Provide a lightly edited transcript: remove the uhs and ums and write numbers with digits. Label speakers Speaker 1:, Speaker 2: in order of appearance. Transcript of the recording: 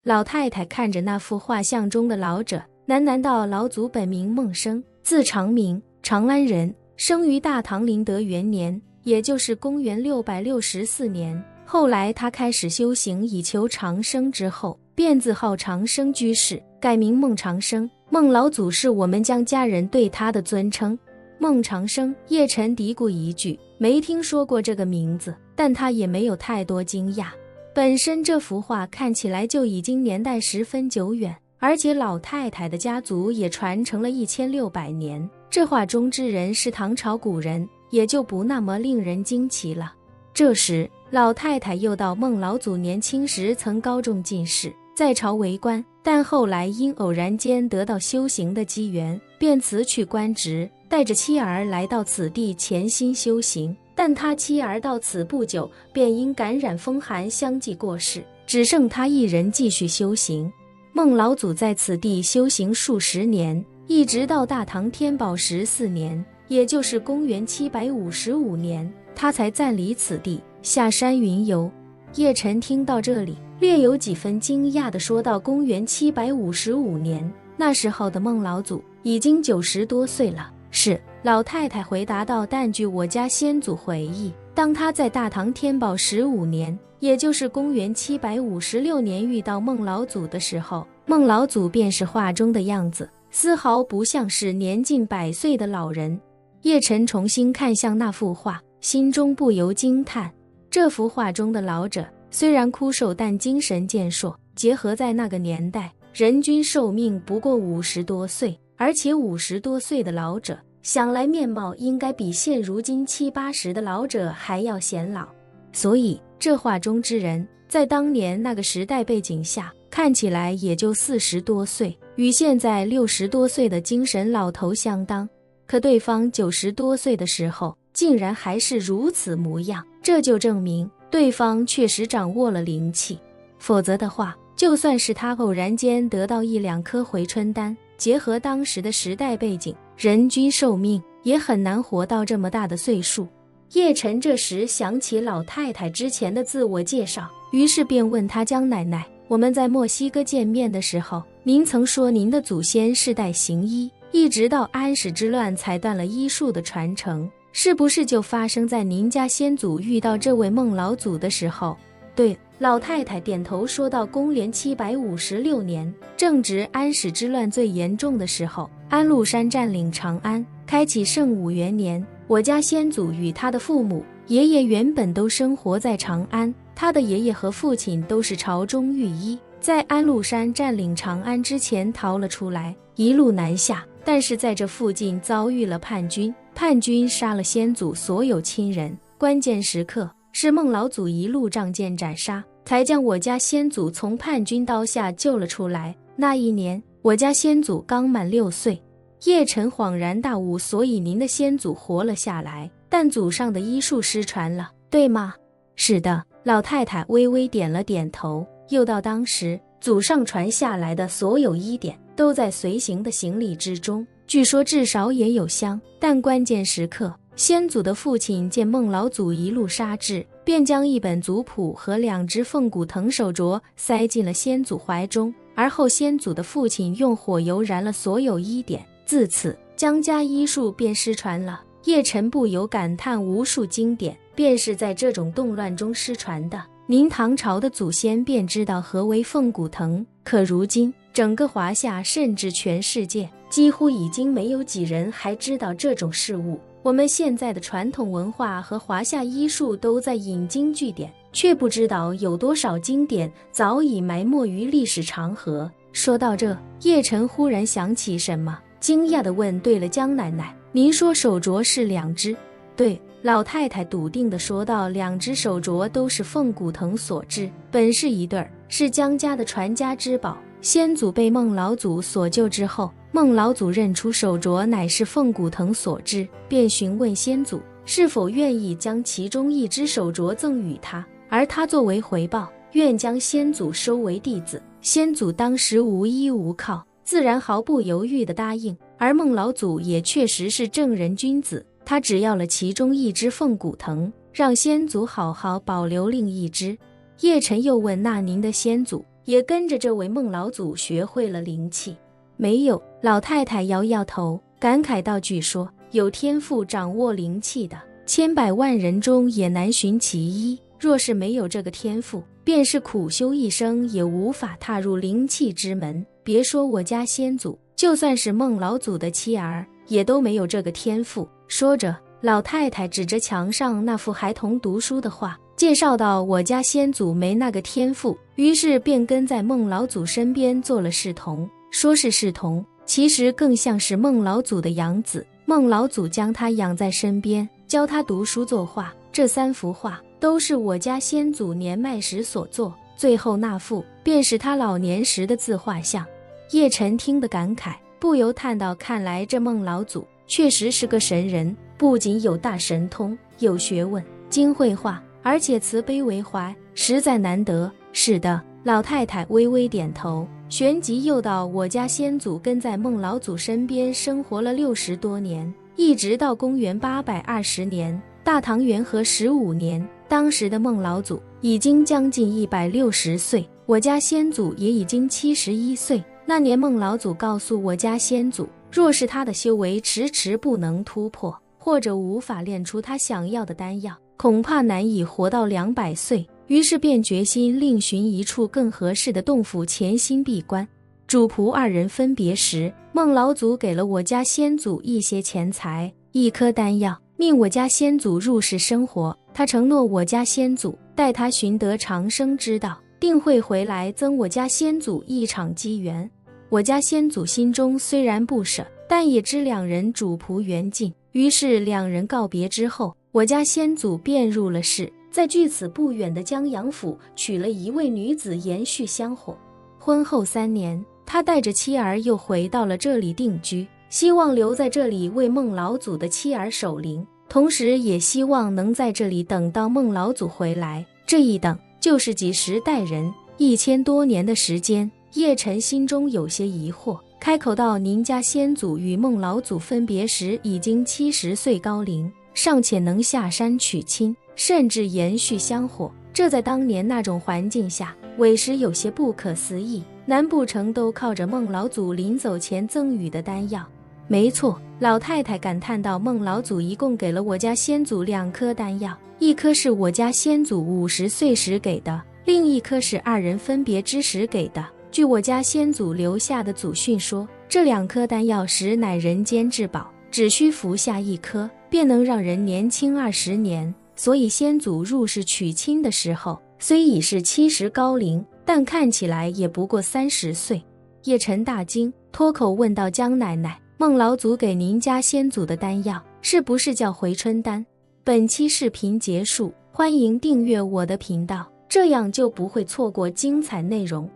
Speaker 1: 老太太看着那幅画像中的老者，喃喃道：老祖本名孟生，字长明，长安人，生于大唐麟德元年，也就是公元664年。后来他开始修行以求长生，之后便自号长生居士，改名孟长生。孟老祖是我们江家人对他的尊称。孟长生，叶晨嘀咕一句，没听说过这个名字，但他也没有太多惊讶。本身这幅画看起来就已经年代十分久远，而且老太太的家族也传承了1600年，这画中之人是唐朝古人，也就不那么令人惊奇了。这时老太太又道孟老祖年轻时曾高中进士，在朝为官，但后来因偶然间得到修行的机缘，便辞去官职，带着妻儿来到此地潜心修行。但他妻儿到此不久，便因感染风寒相继过世，只剩他一人继续修行。孟老祖在此地修行数十年，一直到大唐天宝14年，也就是公元755年，他才暂离此地，下山云游。叶晨听到这里，略有几分惊讶地说道：公元755年，那时候的孟老祖已经90多岁了。是，老太太回答道，但据我家先祖回忆，当他在大唐天宝15年，也就是公元756年遇到孟老祖的时候，孟老祖便是画中的样子，丝毫不像是年近100岁的老人。叶晨重新看向那幅画，心中不由惊叹，这幅画中的老者虽然枯瘦，但精神健硕，结合在那个年代，人均寿命不过50多岁，而且50多岁的老者，想来面貌应该比现如今70、80的老者还要显老。所以这画中之人在当年那个时代背景下，看起来也就40多岁，与现在60多岁的精神老头相当。可对方90多岁的时候竟然还是如此模样，这就证明对方确实掌握了灵气。否则的话，就算是他偶然间得到1、2颗回春丹，结合当时的时代背景，人均寿命也很难活到这么大的岁数。叶晨这时想起老太太之前的自我介绍，于是便问她：江奶奶，我们在墨西哥见面的时候，您曾说您的祖先世代行医，一直到安史之乱才断了医术的传承，是不是就发生在您家先祖遇到这位孟老祖的时候？对，老太太点头说到，公元756年，正值安史之乱最严重的时候，安禄山占领长安，开启圣武元年，我家先祖与他的父母、爷爷原本都生活在长安，他的爷爷和父亲都是朝中御医，在安禄山占领长安之前逃了出来，一路南下，但是在这附近遭遇了叛军，叛军杀了先祖所有亲人，关键时刻是孟老祖一路仗剑斩杀，才将我家先祖从叛军刀下救了出来。那一年，我家先祖刚满6岁。叶晨恍然大悟，所以您的先祖活了下来，但祖上的医术失传了，对吗？是的，老太太微微点了点头，又到当时祖上传下来的所有医典都在随行的行李之中，据说至少也有箱，但关键时刻先祖的父亲见孟老祖一路杀至，便将一本族谱和2只凤骨藤手镯塞进了先祖怀中，而后先祖的父亲用火油燃了所有医典，自此江家医术便失传了。叶晨不由感叹，无数经典便是在这种动乱中失传的。您唐朝的祖先便知道何为凤骨藤，可如今整个华夏甚至全世界几乎已经没有几人还知道这种事物。我们现在的传统文化和华夏医术都在引经据典，却不知道有多少经典早已埋没于历史长河。说到这，叶晨忽然想起什么，惊讶地问：对了，江奶奶，您说手镯是2只？对，老太太笃定地说道，2只手镯都是凤骨藤所制，本是一对儿，是江家的传家之宝。先祖被孟老祖所救之后，孟老祖认出手镯乃是凤骨藤所制，便询问先祖是否愿意将其中1只手镯赠与他，而他作为回报，愿将先祖收为弟子。先祖当时无依无靠，自然毫不犹豫地答应，而孟老祖也确实是正人君子，他只要了其中1只凤骨藤，让先祖好好保留另1只。叶晨又问：那您的先祖也跟着这位孟老祖学会了灵气。没有，老太太摇摇头，感慨道：据说有天赋掌握灵气的，千百万人中也难寻其一。若是没有这个天赋，便是苦修一生也无法踏入灵气之门。别说我家先祖，就算是孟老祖的妻儿，也都没有这个天赋。说着，老太太指着墙上那幅孩童读书的画，介绍道：我家先祖没那个天赋，于是便跟在孟老祖身边做了侍童。说是侍童，其实更像是孟老祖的养子。孟老祖将他养在身边，教他读书作画。这3幅画都是我家先祖年迈时所作，最后那幅便是他老年时的自画像。叶晨听得感慨，不由叹道：看来这孟老祖确实是个神人，不仅有大神通，有学问，精会画，而且慈悲为怀，实在难得。是的，老太太微微点头，旋即又道：我家先祖跟在孟老祖身边生活了60多年，一直到公元820年，大唐元和15年，当时的孟老祖已经将近160岁，我家先祖也已经71岁。那年孟老祖告诉我家先祖，若是他的修为迟迟不能突破，或者无法炼出他想要的丹药，恐怕难以活到200岁。于是便决心另寻一处更合适的洞府潜心闭关。主仆2人分别时，孟老祖给了我家先祖一些钱财，1颗丹药，命我家先祖入世生活。他承诺我家先祖待他寻得长生之道，定会回来增我家先祖一场机缘。我家先祖心中虽然不舍，但也知2人主仆缘尽，于是2人告别之后，我家先祖便入了世，在距此不远的江阳府娶了一位女子延续香火。婚后3年，他带着妻儿又回到了这里定居，希望留在这里为孟老祖的妻儿守灵，同时也希望能在这里等到孟老祖回来。这一等就是几十代人，1000多年的时间。叶晨心中有些疑惑，开口道：您家先祖与孟老祖分别时已经70岁高龄，尚且能下山娶亲，甚至延续香火，这在当年那种环境下，委实有些不可思议。难不成都靠着孟老祖临走前赠予的丹药？没错，老太太感叹道：孟老祖一共给了我家先祖2颗丹药，1颗是我家先祖50岁时给的，另1颗是2人分别之时给的。据我家先祖留下的祖训说，这2颗丹药实乃人间至宝，只需服下1颗，便能让人年轻20年。所以先祖入世娶亲的时候，虽已是70高龄，但看起来也不过30岁。叶晨大惊，脱口问道：江奶奶，孟老祖给您家先祖的丹药，是不是叫回春丹？本期视频结束，欢迎订阅我的频道，这样就不会错过精彩内容。